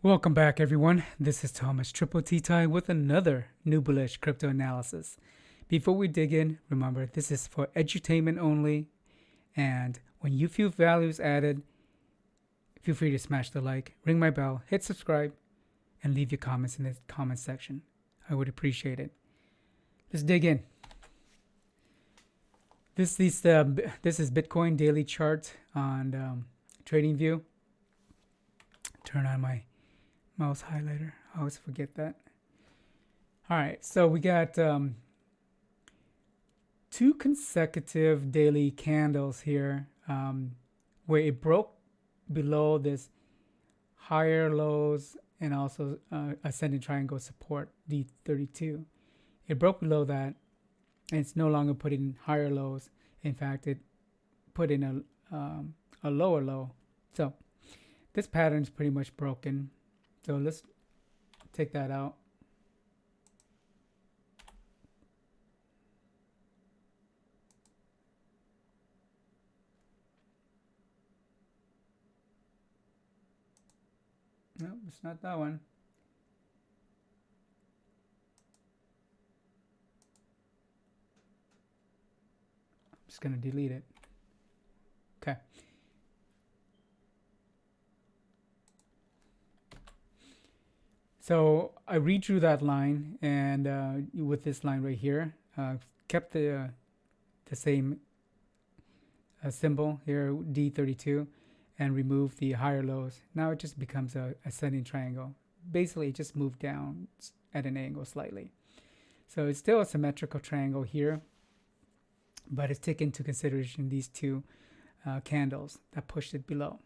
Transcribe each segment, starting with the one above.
Welcome back, everyone. This is Thomas Triple T Tie with another new bullish crypto analysis. Before we dig in, remember this is for edutainment only, and when you feel value is added, feel free to smash the like, ring my bell, hit subscribe, and leave your comments in the comment section. I would appreciate it. Let's dig in. This is Bitcoin daily chart on TradingView. Turn on my mouse highlighter. I always forget that. All right, so we got two consecutive daily candles here where it broke below this higher lows and also ascending triangle support D32. It broke below that, and it's no longer putting higher lows. In fact, it put in a lower low. So this pattern is pretty much broken. So let's take that out. No, it's not that one. I'm just going to delete it. Okay. So I redrew that line, and with this line right here, kept the same symbol here, D32, and removed the higher lows. Now it just becomes a ascending triangle. Basically, it just moved down at an angle slightly. So it's still a symmetrical triangle here, but it's taken into consideration these two candles that pushed it below.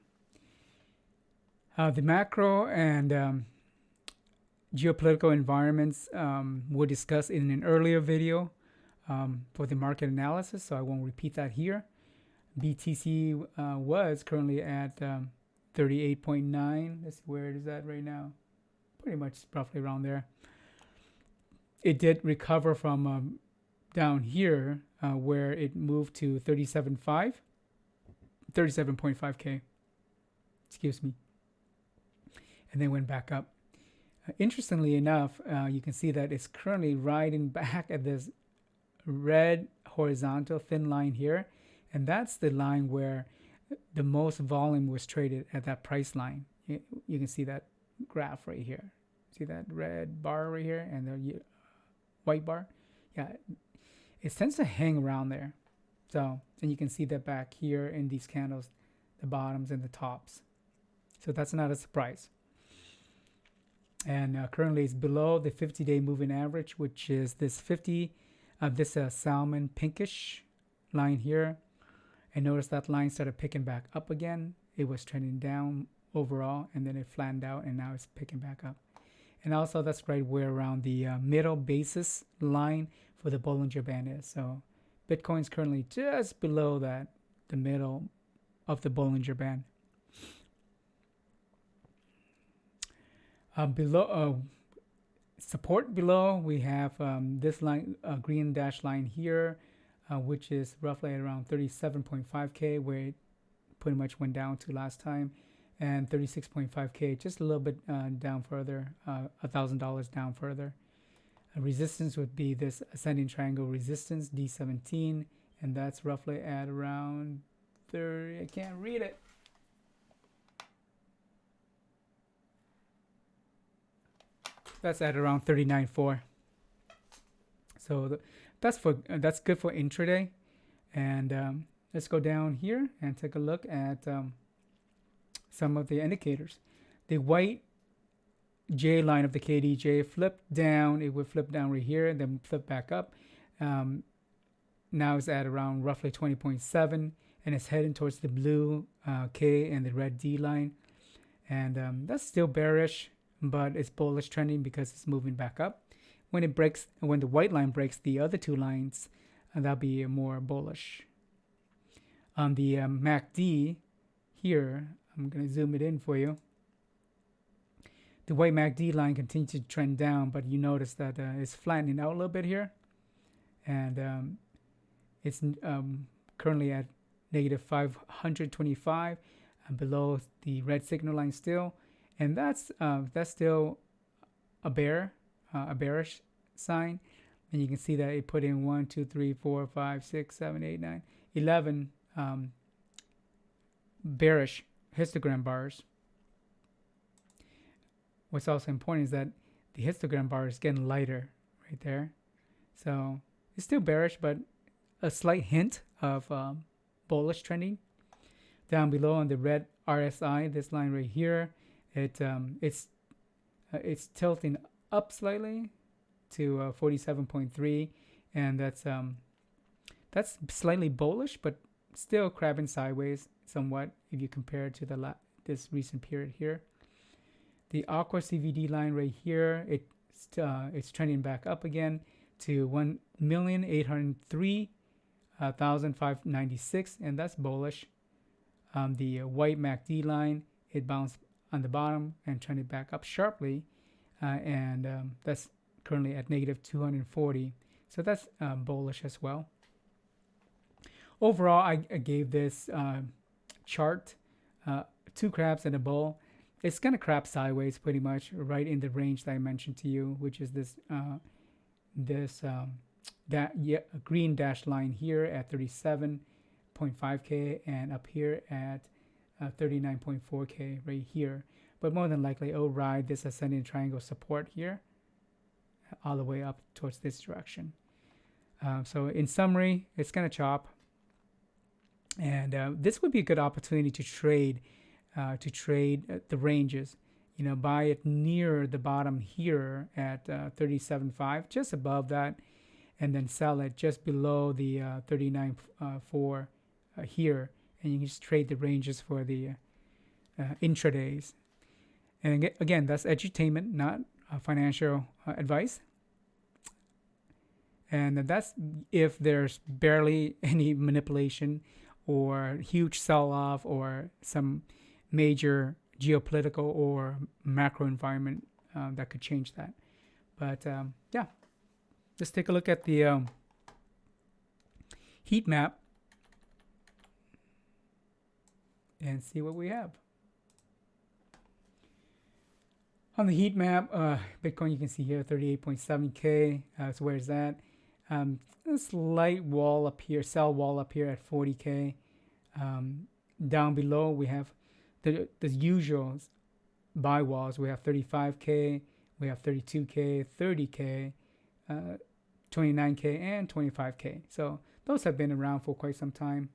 The macro and geopolitical environments were discussed in an earlier video for the market analysis, so I won't repeat that here. BTC was currently at 38.9. Let's see where it is at right now. Pretty much roughly around there. It did recover from down here where it moved to 37.5K. Excuse me. And then went back up. Interestingly enough, you can see that it's currently riding back at this red horizontal thin line here, and that's the line where the most volume was traded at that price line. You can see that graph right here. See that red bar right here and the white bar? Yeah, it tends to hang around there. So, and you can see that back here in these candles, the bottoms and the tops. So that's not a surprise. And currently it's below the 50-day moving average, which is this salmon pinkish line here. And notice that line started picking back up again. It was trending down overall, and then it flattened out, and now it's picking back up. And also that's right where around the middle basis line for the Bollinger Band is. So Bitcoin's currently just below that, the middle of the Bollinger Band. Support below, we have this line, green dash line here, which is roughly at around 37.5K, where it pretty much went down to last time, and 36.5K, just a little bit down further, $1,000 down further. Resistance would be this ascending triangle resistance, D17, and that's roughly at around 30, I can't read it. That's at around 39.4. So that's good for intraday. And let's go down here and take a look at some of the indicators. The white J line of the KDJ flipped down. It would flip down right here and then flip back up. Now it's at around roughly 20.7, and it's heading towards the blue K and the red D line. And that's still bearish, but it's bullish trending because it's moving back up. When the white line breaks the other two lines, that'll be more bullish. On the MACD here, I'm going to zoom it in for you. The white MACD line continues to trend down, but you notice that it's flattening out a little bit here. And it's currently at negative 525, below the red signal line still. and that's still a bearish sign. And you can see that it put in 1, 2, 3, 4, 5, 6, 7, 8, 9, 11 bearish histogram bars. What's also important is that the histogram bar is getting lighter right there. So it's still bearish, but a slight hint of bullish trending. Down below on the red RSI, this line right here, it's tilting up slightly to 47.3, and that's slightly bullish, but still crabbing sideways somewhat if you compare it to this recent period here. The aqua CVD line right here, it's trending back up again to 1,803,596, and that's bullish. The white MACD line, it bounced on the bottom and trended back up sharply, and that's currently at negative 240, so that's bullish as well. Overall, I gave this chart 2 crabs and a bull. It's gonna crab sideways pretty much right in the range that I mentioned to you, which is this green dashed line here at 37.5K and up here at 39.4K right here. But more than likely, it'll ride this ascending triangle support here all the way up towards this direction. So in summary, it's gonna chop, and this would be a good opportunity to trade the ranges. You know, buy it near the bottom here at 37.5, just above that, and then sell it just below the 39.4 here, and you can just trade the ranges for the intradays. And again, that's edutainment, not financial advice. And that's if there's barely any manipulation or huge sell-off or some major geopolitical or macro environment that could change that. But yeah, let's take a look at the heat map and see what we have. On the heat map, Bitcoin, you can see here 38.7K. So where's that? A slight wall up here, sell wall up here at 40K. Down below, we have the usual buy walls. We have 35K, we have 32K, 30K, 29K, and 25K. So those have been around for quite some time.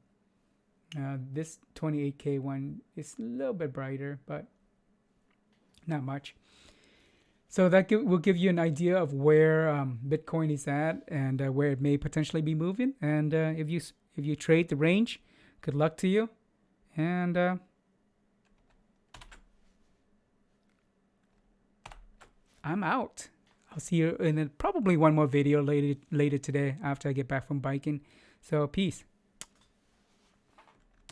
This 28K one is a little bit brighter, but not much. So that will give you an idea of where Bitcoin is at and where it may potentially be moving. And if you trade the range, good luck to you. And I'm out. I'll see you in probably one more video later today after I get back from biking. So peace.